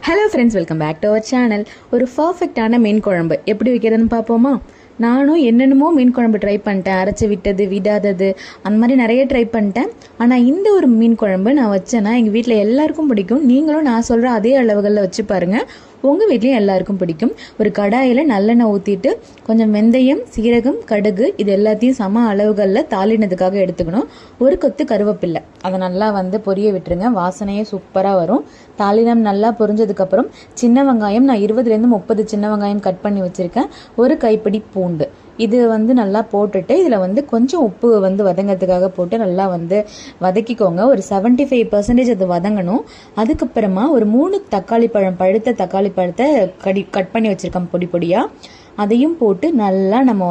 Hello friends, welcome back to our channel. ஒரு பர்ஃபெக்டான மீன் குழம்பு எப்படி வைக்கிறதுன்னு பார்ப்போமா? நானும் என்னென்னமோ மீன் குழம்பு ட்ரை பண்ணிட்டேன். அரைச்சி விட்டது, விடாதது, அந்த மாதிரி நிறைய ட்ரை பண்ணிட்டேன். ஆனால் இந்த ஒரு மீன் குழம்பு நான் வச்சேன்னா எங்கள் வீட்டில் எல்லாருக்கும் பிடிக்கும். நீங்களும் நான் சொல்கிற அதே அளவுகளில் வச்சு பாருங்கள், உங்கள் வீட்லேயும் எல்லாருக்கும் பிடிக்கும். ஒரு கடாயில் நல்லெண்ணெய் ஊற்றிட்டு கொஞ்சம் வெந்தயம், சீரகம், கடுகு இது எல்லாத்தையும் சம அளவுகளில் தாளினதுக்காக எடுத்துக்கணும். ஒரு கொத்து கருவேப்பில்லை அதை நல்லா பொரிய விட்டுருங்க. வாசனையே சூப்பராக வரும். தாளினம் நல்லா பொரிஞ்சதுக்கப்புறம் சின்ன வெங்காயம், நான் 20லேருந்து 30 சின்ன வெங்காயம் கட் பண்ணி வச்சுருக்கேன். ஒரு கைப்பிடி பூண்டு இது நல்லா போட்டுட்டு இதில் கொஞ்சம் உப்பு வதங்கிறதுக்காக போட்டு நல்லா வதக்கிக்கோங்க. ஒரு 75% அது வதங்கணும். அதுக்கப்புறமா ஒரு 3 தக்காளி பழம், பழுத்த தக்காளி பழத்தை கட் பண்ணி வச்சுருக்கேன் பொடி பொடியாக. அதையும் போட்டு நல்லா நம்ம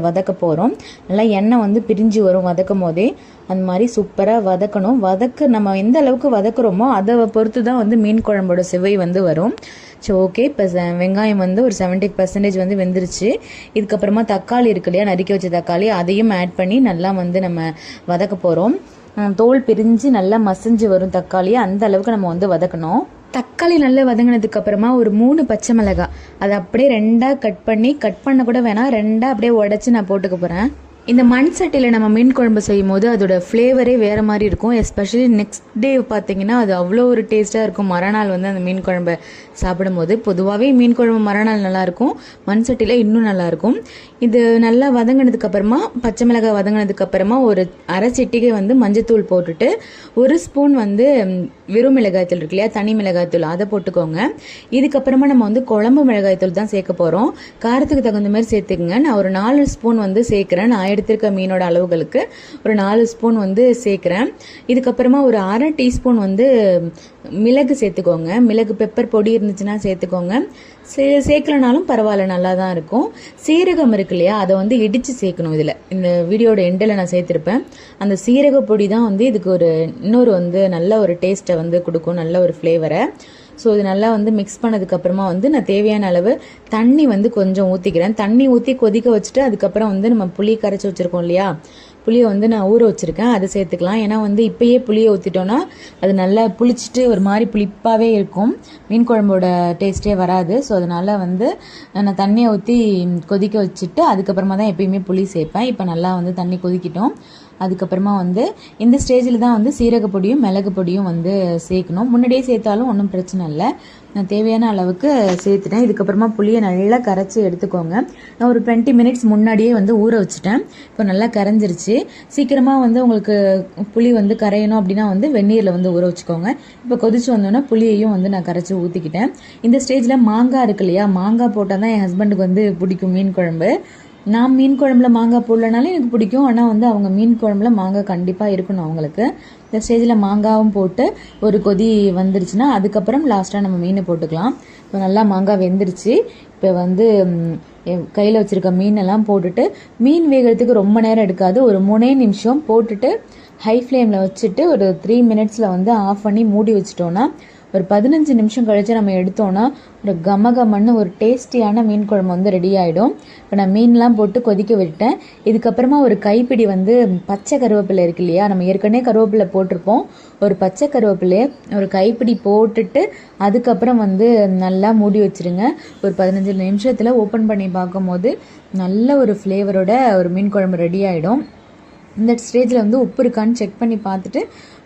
வதக்க போகிறோம். நல்லா எண்ணெய் பிரிஞ்சு வரும் வதக்கும் போதே. அந்த மாதிரி சூப்பராக வதக்கணும். நம்ம எந்த அளவுக்கு வதக்குறோமோ அதை பொறுத்து தான் மீன் குழம்போட சுவை வரும். ஸோ ஓகே, இப்போ வெங்காயம் ஒரு 70% வெந்துருச்சு. இதுக்கப்புறமா தக்காளி இருக்கு இல்லையா, நறுக்கி வச்ச தக்காளி, அதையும் ஆட் பண்ணி நல்லா நம்ம வதக்க போகிறோம். தோல் பிரிஞ்சு நல்லா மசிஞ்சு வரும் தக்காளியை, அந்த அளவுக்கு நம்ம வதக்கணும். தக்காளி நல்லா வதங்கினதுக்கு அப்புறமா ஒரு 3 பச்சை மிளகாய் அதை அப்படியே 2 கட் பண்ண கூட வேணாம், 2 அப்படியே உடச்சி நான் போட்டுக்க போகிறேன். இந்த மண் சட்டியில் நம்ம மீன் குழம்பு செய்யும் போது அதோட ஃப்ளேவரே வேறு மாதிரி இருக்கும். எஸ்பெஷலி நெக்ஸ்ட் டே பார்த்தீங்கன்னா அது அவ்வளோ ஒரு டேஸ்ட்டாக இருக்கும். மறுநாள் அந்த மீன் குழம்பை சாப்பிடும்போது, பொதுவாகவே மீன் குழம்பு மறுநாள் நல்லாயிருக்கும், மண் சட்டியில் இன்னும் நல்லாயிருக்கும். இது நல்லா வதங்கினதுக்கப்புறமா, பச்சை மிளகாய் வதங்கினதுக்கப்புறமா ஒரு அரை சிட்டிகை மஞ்சத்தூள் போட்டுட்டு, 1 ஸ்பூன் வெறும் மிளகாய்த்தூள் இருக்கு இல்லையா, தனி மிளகாய்த்தூள், அதை போட்டுக்கோங்க. இதுக்கப்புறமா நம்ம குழம்பு மிளகாய்த்தூள் தான் சேர்க்க போகிறோம். காரத்துக்கு தகுந்த மாதிரி சேர்த்துக்குங்க. நான் ஒரு 4 ஸ்பூன் சேர்க்குறேன். நான் எடுத்திருக்க மீனோட அளவுகளுக்கு ஒரு 4 ஸ்பூன் சேர்க்குறேன். இதுக்கப்புறமா ஒரு அரை டீஸ்பூன் மிளகு சேர்த்துக்கோங்க. மிளகு பெப்பர் பொடி இருந்துச்சுன்னா சேர்த்துக்கோங்க. சேர்க்கலனாலும் பரவாயில்ல, நல்லா தான் இருக்கும். சீரகம் இருக்கு இல்லையா, அதை இடித்து சேர்க்கணும். இதில் இந்த வீடியோட எண்டில் நான் சேர்த்துருப்பேன். அந்த சீரக பொடி தான் இதுக்கு இன்னொரு நல்ல ஒரு டேஸ்ட்டை கொடுக்கும், நல்ல ஒரு ஃப்ளேவரை. ஸோ இது நல்லா மிக்ஸ் பண்ணதுக்கப்புறமா நான் தேவையான அளவு தண்ணி கொஞ்சம் ஊற்றிக்கிறேன். தண்ணி ஊற்றி கொதிக்க வச்சுட்டு அதுக்கப்புறம் நம்ம புளி கரைச்சி வச்சுருக்கோம் இல்லையா, புளியை நான் ஊற வச்சுருக்கேன், அதை சேர்த்துக்கலாம். ஏன்னா இப்போயே புளியை ஊற்றிட்டோன்னா அது நல்லா புளிச்சிட்டு ஒரு மாதிரி புளிப்பாகவே இருக்கும், மீன் குழம்போட டேஸ்ட்டே வராது. ஸோ அதனால் நான் தண்ணியை ஊற்றி கொதிக்க வச்சுட்டு அதுக்கப்புறமா தான் எப்பயுமே புளி சேர்ப்பேன். இப்போ நல்லா தண்ணி கொதிக்கிட்டோம். அதுக்கப்புறமா இந்த ஸ்டேஜில் தான் சீரக பொடியும் மிளகு பொடியும் சேர்க்கணும். முன்னாடியே சேர்த்தாலும் ஒன்றும் பிரச்சனை இல்லை. நான் தேவையான அளவுக்கு சேர்த்துட்டேன். இதுக்கப்புறமா புளியை நல்லா கரைச்சி எடுத்துக்கோங்க. நான் ஒரு 20 மினிட்ஸ் முன்னாடியே ஊற வச்சுட்டேன். இப்போ நல்லா கரைஞ்சிருச்சு. சீக்கிரமாக உங்களுக்கு புளி கரையணும் அப்படின்னா வெந்நீரில் ஊற வச்சுக்கோங்க. இப்போ கொதிச்சு வந்தோன்னா புளியையும் நான் கரைச்சி ஊற்றிக்கிட்டேன். இந்த ஸ்டேஜில் மாங்காய் இருக்கு இல்லையா, மாங்காய் போட்டால் தான் என் ஹஸ்பண்டுக்கு பிடிக்கும் மீன் குழம்பு. நான் மீன் குழம்புல மாங்காய் போடலனாலும் எனக்கு பிடிக்கும். ஆனால் அவங்க மீன் குழம்புல மாங்காய் கண்டிப்பாக இருக்கணும் அவங்களுக்கு. இந்த ஸ்டேஜில் மாங்காவும் போட்டு ஒரு கொதி வந்துருச்சுன்னா அதுக்கப்புறம் லாஸ்ட்டாக நம்ம மீனை போட்டுக்கலாம். இப்போ நல்லா மாங்காய் வெந்துருச்சு. இப்போ கையில் வச்சுருக்க மீனெல்லாம் போட்டுட்டு, மீன் வேகிறதுக்கு ரொம்ப நேரம் எடுக்காது, ஒரு 3 நிமிஷம் போட்டுட்டு ஹை ஃப்ளேமில் வச்சுட்டு ஒரு 3 மினிட்ஸில் ஆஃப் பண்ணி மூடி வச்சிட்டோன்னா ஒரு 15 நிமிஷம் கழித்து நம்ம எடுத்தோன்னா ஒரு கமகமன்னு ஒரு டேஸ்டியான மீன் குழம்பு ரெடி ஆகிடும். இப்போ நான் மீன்லாம் போட்டு கொதிக்க விட்டேன். இதுக்கப்புறமா ஒரு கைப்பிடி பச்சை கருவேப்பிலை இருக்கு இல்லையா, நம்ம ஏற்கனவே கருவேப்பிலை போட்டிருப்போம். ஒரு பச்சை கருவேப்பிலையை ஒரு கைப்பிடி போட்டுட்டு அதுக்கப்புறம் நல்லா மூடி வச்சுருங்க. ஒரு 15 நிமிஷத்தில் ஓப்பன் பண்ணி பார்க்கும்போது நல்ல ஒரு ஃப்ளேவரோட ஒரு மீன் குழம்பு ரெடி ஆகிடும். இந்த ஸ்டேஜில் உப்பு இருக்கான்னு செக் பண்ணி பார்த்துட்டு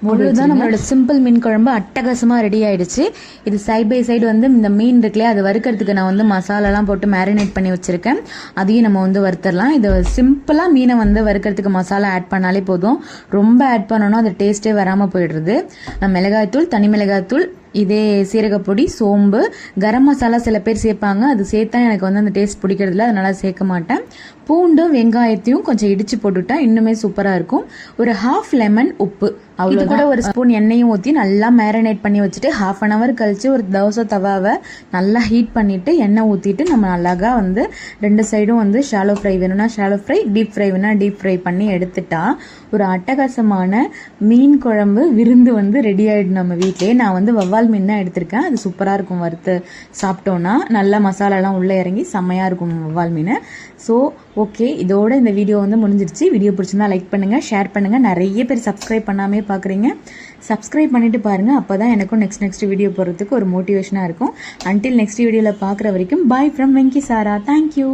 முழுதான் நம்மளோட சிம்பிள் மீன் குழம்பு அட்டகாசமாக ரெடி ஆகிடுச்சு. இது சைட் பை சைடு இந்த மீன் இருக்குல்லையே, அது வறுக்கிறதுக்கு நான் மசாலாலாம் போட்டு மேரினேட் பண்ணி வச்சுருக்கேன். அதையும் நம்ம வறுத்தரலாம். இது சிம்பிளாக மீனை வறுக்கிறதுக்கு மசாலா ஆட் பண்ணாலே போதும். ரொம்ப ஆட் பண்ணோன்னா அது டேஸ்ட்டே வராமல் போயிடுறது. மிளகாய்த்தூள், தனி மிளகாய்த்தூள், இதே சீரகப்பொடி, சோம்பு, கரம் மசாலா சில பேர் சேர்ப்பாங்க. அது சேர்த்தா எனக்கு அந்த டேஸ்ட் பிடிக்கிறதில்ல, அதனால் சேர்க்க மாட்டேன். பூண்டும் வெங்காயத்தையும் கொஞ்சம் இடித்து போட்டுட்டா இன்னுமே சூப்பராக இருக்கும். ஒரு 1/2 லெமன், உப்பு, அவ்வளோ கூட ஒரு ஸ்பூன் எண்ணெயும் ஊற்றி நல்லா மேரினேட் பண்ணி வச்சுட்டு 1/2 அன் ஹவர் கழித்து ஒரு தோசை தவாவை நல்லா ஹீட் பண்ணிவிட்டு எண்ணெய் ஊற்றிட்டு நம்ம அழகாக 2 சைடும் ஷாலோ ஃப்ரை வேணும்னா ஷாலோ ஃப்ரை, டீப் ஃப்ரை வேணும்னா டீப் ஃப்ரை பண்ணி எடுத்துட்டா ஒரு அட்டகாசமான மீன் குழம்பு விருந்து ரெடி ஆகிடும் நம்ம வீட்டிலே. நான் வவ்வால் மீன் தான் எடுத்திருக்கேன். அது சூப்பராக இருக்கும், வறுத்து சாப்பிட்டோன்னா நல்லா மசாலாலாம் உள்ளே இறங்கி செம்மையாக இருக்கும் வவ்வால் மீன். ஸோ ஓகே, இதோட இந்த வீடியோ வந்து முடிஞ்சிருச்சு. வீடியோ பிடிச்சிருந்தா லைக் பண்ணுங்கள், ஷேர் பண்ணுங்கள். நிறைய பேர் சப்ஸ்கிரைப் பண்ணாமே பார்க்குறீங்க. சப்ஸ்கிரைப் பண்ணிவிட்டு பாருங்கள். அப்போ தான் எனக்கும் நெக்ஸ்ட் வீடியோ போடுறதுக்கு ஒரு மோட்டிவேஷனாக இருக்கும். அன்டில் நெக்ஸ்ட் வீடியோவில் பார்க்குற வரைக்கும் bye from Venky Sara. Thank you.